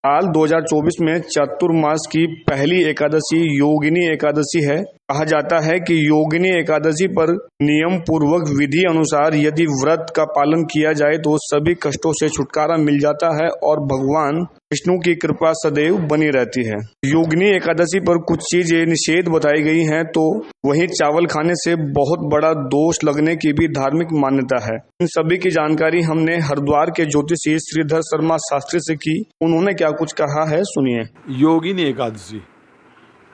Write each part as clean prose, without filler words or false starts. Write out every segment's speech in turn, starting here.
साल 2024 में चातुर्मास की पहली एकादशी योगिनी एकादशी है। कहा जाता है कि योगिनी एकादशी पर नियम पूर्वक विधि अनुसार यदि व्रत का पालन किया जाए तो सभी कष्टों से छुटकारा मिल जाता है और भगवान विष्णु की कृपा सदैव बनी रहती है। योगिनी एकादशी पर कुछ चीजें निषेध बताई गई हैं, तो वहीं चावल खाने से बहुत बड़ा दोष लगने की भी धार्मिक मान्यता है। इन सभी की जानकारी हमने हरिद्वार के ज्योतिषी श्रीधर शर्मा शास्त्री से की। उन्होंने क्या कुछ कहा है, सुनिए। योगिनी एकादशी,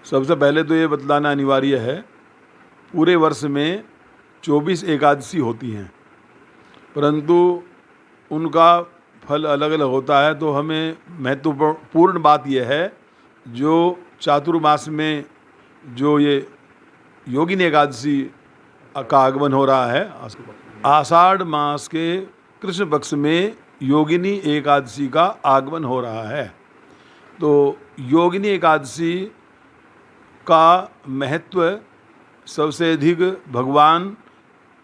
सबसे पहले तो ये बतलाना अनिवार्य है, पूरे वर्ष में 24 एकादशी होती हैं, परंतु उनका फल अलग अलग होता है। तो हमें महत्वपूर्ण बात यह है, जो चातुर्मास में जो ये योगिनी एकादशी का आगमन हो रहा है, आषाढ़ मास के कृष्ण पक्ष में योगिनी एकादशी का आगमन हो रहा है। तो योगिनी एकादशी का महत्व सबसे अधिक भगवान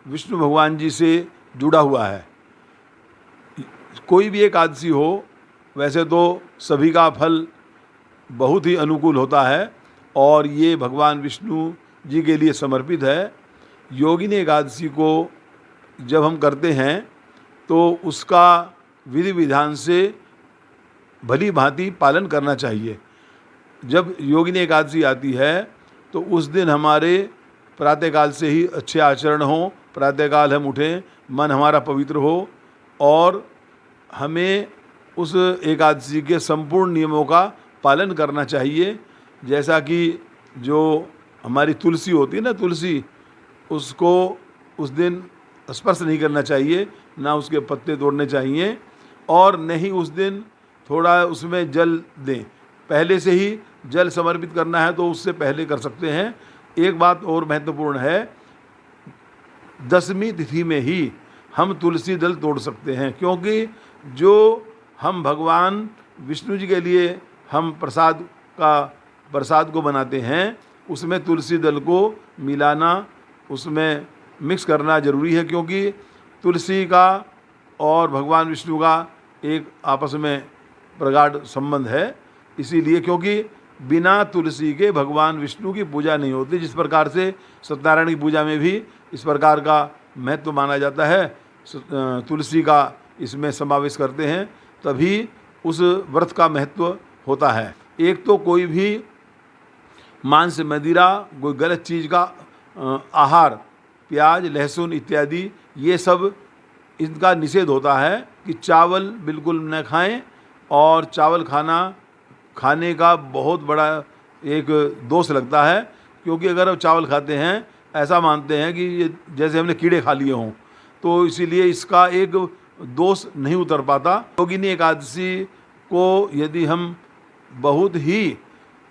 विष्णु भगवान जी से जुड़ा हुआ है। कोई भी एकादशी हो, वैसे तो सभी का फल बहुत ही अनुकूल होता है और ये भगवान विष्णु जी के लिए समर्पित है। योगिनी एकादशी को जब हम करते हैं तो उसका विधि विधान से भली भांति पालन करना चाहिए। जब योगिनी एकादशी आती है तो उस दिन हमारे प्रातःकाल से ही अच्छे आचरण हो, प्रातःकाल हम उठें, मन हमारा पवित्र हो और हमें उस एकादशी के संपूर्ण नियमों का पालन करना चाहिए। जैसा कि जो हमारी तुलसी होती है ना, तुलसी, उसको उस दिन स्पर्श नहीं करना चाहिए, ना उसके पत्ते तोड़ने चाहिए और न ही उस दिन थोड़ा उसमें जल दें। पहले से ही जल समर्पित करना है तो उससे पहले कर सकते हैं। एक बात और महत्वपूर्ण है, 10वीं तिथि में ही हम तुलसी दल तोड़ सकते हैं, क्योंकि जो हम भगवान विष्णु जी के लिए हम प्रसाद को बनाते हैं, उसमें तुलसी दल को मिलाना, उसमें मिक्स करना ज़रूरी है, क्योंकि तुलसी का और भगवान विष्णु का एक आपस में प्रगाढ़ संबंध है। इसीलिए, क्योंकि बिना तुलसी के भगवान विष्णु की पूजा नहीं होती। जिस प्रकार से सत्यनारायण की पूजा में भी इस प्रकार का महत्व माना जाता है, तुलसी का इसमें समावेश करते हैं, तभी उस व्रत का महत्व होता है। एक तो कोई भी मांस, मदिरा, कोई गलत चीज़ का आहार, प्याज, लहसुन इत्यादि, ये सब इनका निषेध होता है कि चावल बिल्कुल न खाएं। और चावल खाने का बहुत बड़ा एक दोष लगता है, क्योंकि अगर हम चावल खाते हैं, ऐसा मानते हैं कि ये जैसे हमने कीड़े खा लिए हों, तो इसीलिए इसका एक दोष नहीं उतर पाता। योगिनी एकादशी को यदि हम बहुत ही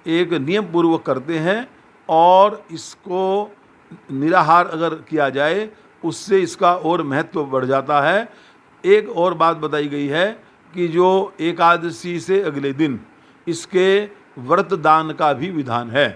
एक नियम पूर्वक करते हैं और इसको निराहार अगर किया जाए, उससे इसका और महत्व बढ़ जाता है। एक और बात बताई गई है कि जो एकादशी से अगले दिन इसके व्रत दान का भी विधान है।